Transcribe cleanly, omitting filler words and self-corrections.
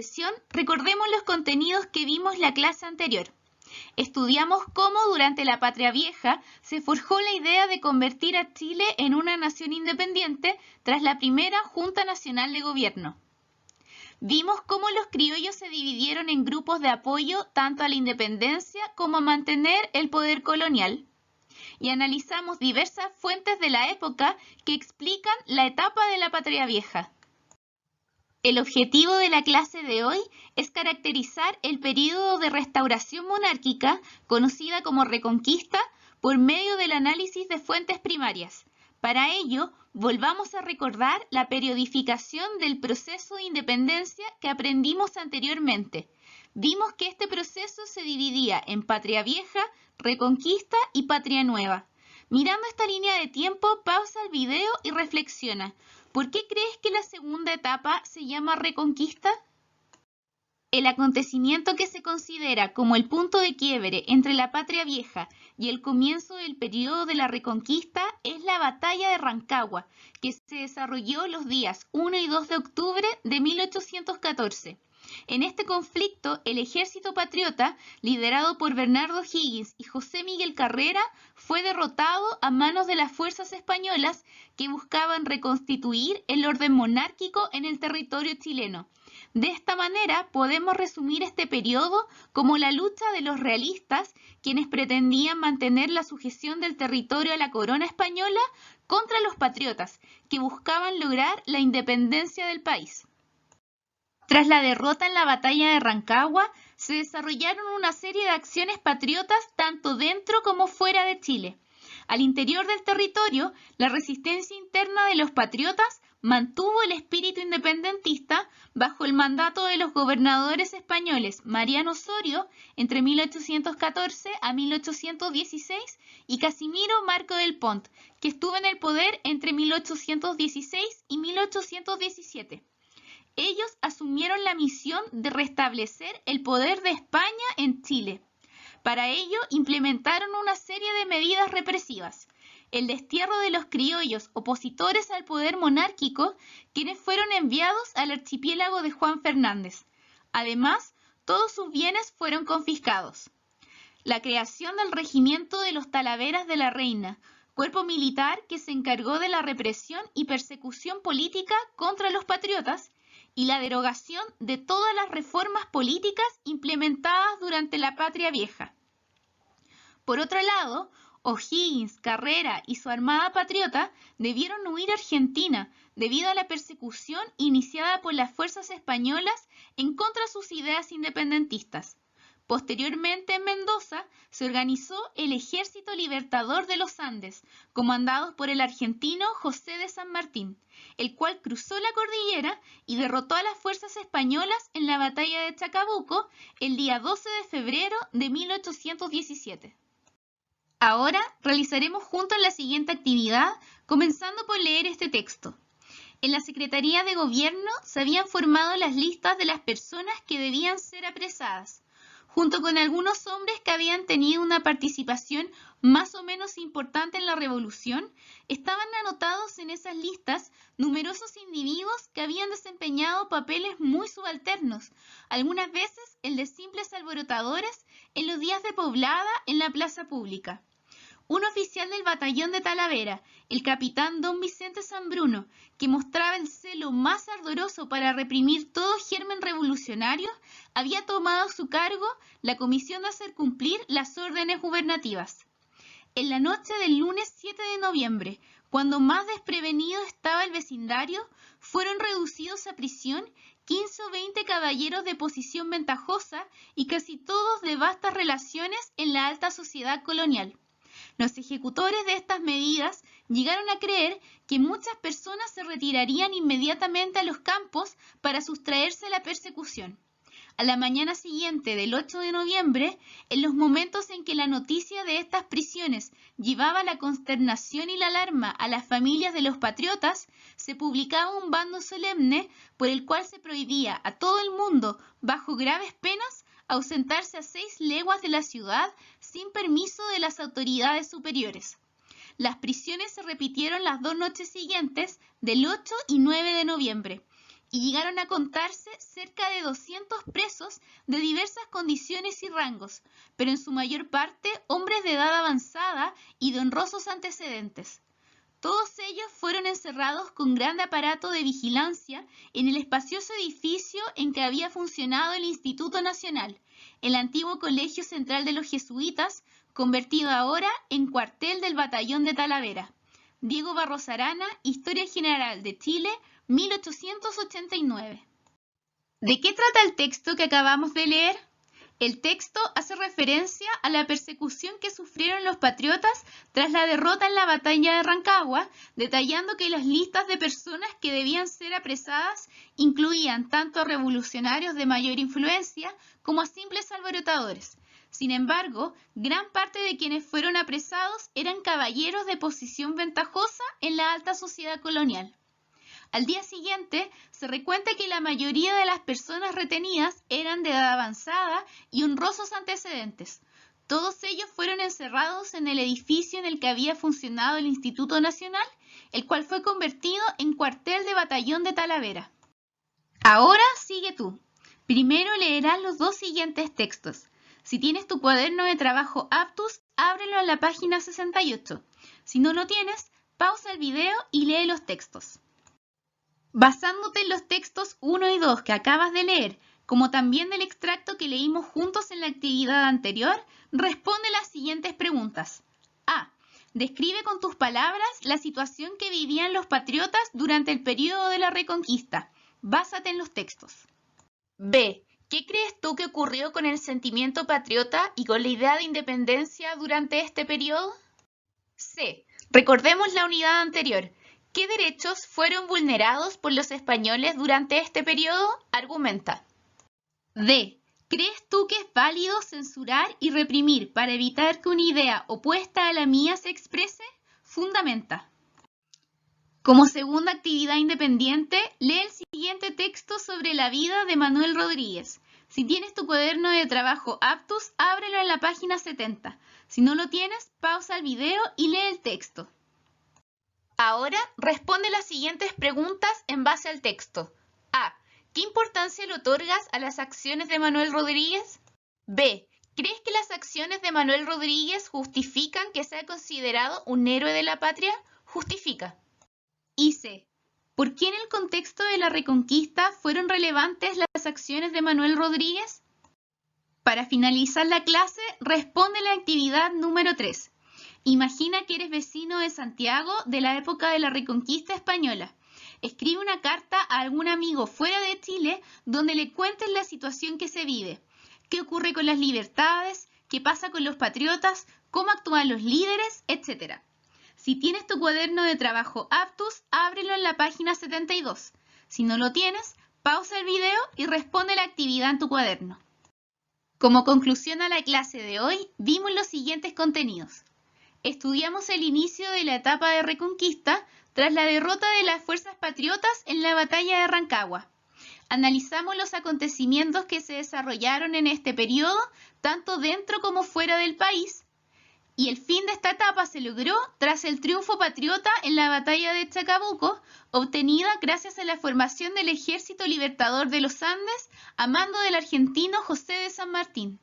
sesión, recordemos los contenidos que vimos la clase anterior. Estudiamos cómo durante la Patria Vieja se forjó la idea de convertir a Chile en una nación independiente tras la primera Junta Nacional de Gobierno. Vimos cómo los criollos se dividieron en grupos de apoyo tanto a la independencia como a mantener el poder colonial. Y analizamos diversas fuentes de la época que explican la etapa de la Patria Vieja. El objetivo de la clase de hoy es caracterizar el período de restauración monárquica, conocida como Reconquista, por medio del análisis de fuentes primarias. Para ello, volvamos a recordar la periodificación del proceso de independencia que aprendimos anteriormente. Vimos que este proceso se dividía en Patria Vieja, Reconquista y Patria Nueva. Mirando esta línea de tiempo, pausa el video y reflexiona. ¿Por qué crees que la segunda etapa se llama Reconquista? El acontecimiento que se considera como el punto de quiebre entre la Patria Vieja y el comienzo del periodo de la Reconquista es la Batalla de Rancagua, que se desarrolló los días 1 y 2 de octubre de 1814. En este conflicto, el ejército patriota, liderado por Bernardo Higgins y José Miguel Carrera, fue derrotado a manos de las fuerzas españolas que buscaban reconstituir el orden monárquico en el territorio chileno. De esta manera, podemos resumir este periodo como la lucha de los realistas, quienes pretendían mantener la sujeción del territorio a la corona española, contra los patriotas, que buscaban lograr la independencia del país. Tras la derrota en la batalla de Rancagua, se desarrollaron una serie de acciones patriotas tanto dentro como fuera de Chile. Al interior del territorio, la resistencia interna de los patriotas mantuvo el espíritu independentista bajo el mandato de los gobernadores españoles Mariano Osorio entre 1814 a 1816 y Casimiro Marco del Pont, que estuvo en el poder entre 1816 y 1817. Ellos asumieron la misión de restablecer el poder de España en Chile. Para ello, implementaron una serie de medidas represivas. El destierro de los criollos opositores al poder monárquico, quienes fueron enviados al archipiélago de Juan Fernández. Además, todos sus bienes fueron confiscados. La creación del Regimiento de los Talaveras de la Reina, cuerpo militar que se encargó de la represión y persecución política contra los patriotas, y la derogación de todas las reformas políticas implementadas durante la Patria Vieja. Por otro lado, O'Higgins, Carrera y su armada patriota debieron huir a Argentina debido a la persecución iniciada por las fuerzas españolas en contra de sus ideas independentistas. Posteriormente, en Mendoza, se organizó el Ejército Libertador de los Andes, comandado por el argentino José de San Martín, el cual cruzó la cordillera y derrotó a las fuerzas españolas en la batalla de Chacabuco el día 12 de febrero de 1817. Ahora realizaremos juntos la siguiente actividad, comenzando por leer este texto. En la Secretaría de Gobierno se habían formado las listas de las personas que debían ser apresadas. Junto con algunos hombres que habían tenido una participación más o menos importante en la revolución, estaban anotados en esas listas numerosos individuos que habían desempeñado papeles muy subalternos, algunas veces el de simples alborotadores en los días de poblada en la plaza pública. Un oficial del batallón de Talavera, el capitán don Vicente Sambruno, que mostraba el celo más ardoroso para reprimir todo germen revolucionario, había tomado a su cargo la comisión de hacer cumplir las órdenes gubernativas. En la noche del lunes 7 de noviembre, cuando más desprevenido estaba el vecindario, fueron reducidos a prisión 15 o 20 caballeros de posición ventajosa y casi todos de vastas relaciones en la alta sociedad colonial. Los ejecutores de estas medidas llegaron a creer que muchas personas se retirarían inmediatamente a los campos para sustraerse a la persecución. A la mañana siguiente del 8 de noviembre, en los momentos en que la noticia de estas prisiones llevaba la consternación y la alarma a las familias de los patriotas, se publicaba un bando solemne por el cual se prohibía a todo el mundo, bajo graves penas, ausentarse a 6 leguas de la ciudad sin permiso de las autoridades superiores. Las prisiones se repitieron las 2 noches siguientes, del 8 y 9 de noviembre, y llegaron a contarse cerca de 200 presos de diversas condiciones y rangos, pero en su mayor parte hombres de edad avanzada y de honrosos antecedentes. Todos ellos fueron encerrados con gran aparato de vigilancia en el espacioso edificio en que había funcionado el Instituto Nacional, el antiguo Colegio Central de los Jesuitas, convertido ahora en cuartel del Batallón de Talavera. Diego Barros Arana, Historia General de Chile, 1889. ¿De qué trata el texto que acabamos de leer? El texto hace referencia a la persecución que sufrieron los patriotas tras la derrota en la batalla de Rancagua, detallando que las listas de personas que debían ser apresadas incluían tanto a revolucionarios de mayor influencia como a simples alborotadores. Sin embargo, gran parte de quienes fueron apresados eran caballeros de posición ventajosa en la alta sociedad colonial. Al día siguiente, se recuenta que la mayoría de las personas retenidas eran de edad avanzada y honrosos antecedentes. Todos ellos fueron encerrados en el edificio en el que había funcionado el Instituto Nacional, el cual fue convertido en cuartel de Batallón de Talavera. Ahora sigue tú. Primero leerás los dos siguientes textos. Si tienes tu cuaderno de trabajo Aptus, ábrelo en la página 68. Si no lo tienes, pausa el video y lee los textos. Basándote en los textos 1 y 2 que acabas de leer, como también del extracto que leímos juntos en la actividad anterior, responde las siguientes preguntas. A. Describe con tus palabras la situación que vivían los patriotas durante el periodo de la Reconquista. Básate en los textos. B. ¿Qué crees tú que ocurrió con el sentimiento patriota y con la idea de independencia durante este periodo? C. Recordemos la unidad anterior. ¿Qué derechos fueron vulnerados por los españoles durante este periodo? Argumenta. D. ¿Crees tú que es válido censurar y reprimir para evitar que una idea opuesta a la mía se exprese? Fundamenta. Como segunda actividad independiente, lee el siguiente texto sobre la vida de Manuel Rodríguez. Si tienes tu cuaderno de trabajo Aptus, ábrelo en la página 70. Si no lo tienes, pausa el video y lee el texto. Ahora responde las siguientes preguntas en base al texto. A. ¿Qué importancia le otorgas a las acciones de Manuel Rodríguez? B. ¿Crees que las acciones de Manuel Rodríguez justifican que sea considerado un héroe de la patria? Justifica. Y C. ¿Por qué en el contexto de la Reconquista fueron relevantes las acciones de Manuel Rodríguez? Para finalizar la clase, responde la actividad número 3. Imagina que eres vecino de Santiago de la época de la Reconquista española. Escribe una carta a algún amigo fuera de Chile donde le cuentes la situación que se vive. ¿Qué ocurre con las libertades? ¿Qué pasa con los patriotas? ¿Cómo actúan los líderes? Etcétera. Si tienes tu cuaderno de trabajo Aptus, ábrelo en la página 72. Si no lo tienes, pausa el video y responde la actividad en tu cuaderno. Como conclusión a la clase de hoy, vimos los siguientes contenidos. Estudiamos el inicio de la etapa de Reconquista tras la derrota de las fuerzas patriotas en la batalla de Rancagua. Analizamos los acontecimientos que se desarrollaron en este periodo, tanto dentro como fuera del país, y el fin de esta etapa se logró tras el triunfo patriota en la batalla de Chacabuco, obtenida gracias a la formación del Ejército Libertador de los Andes a mando del argentino José de San Martín.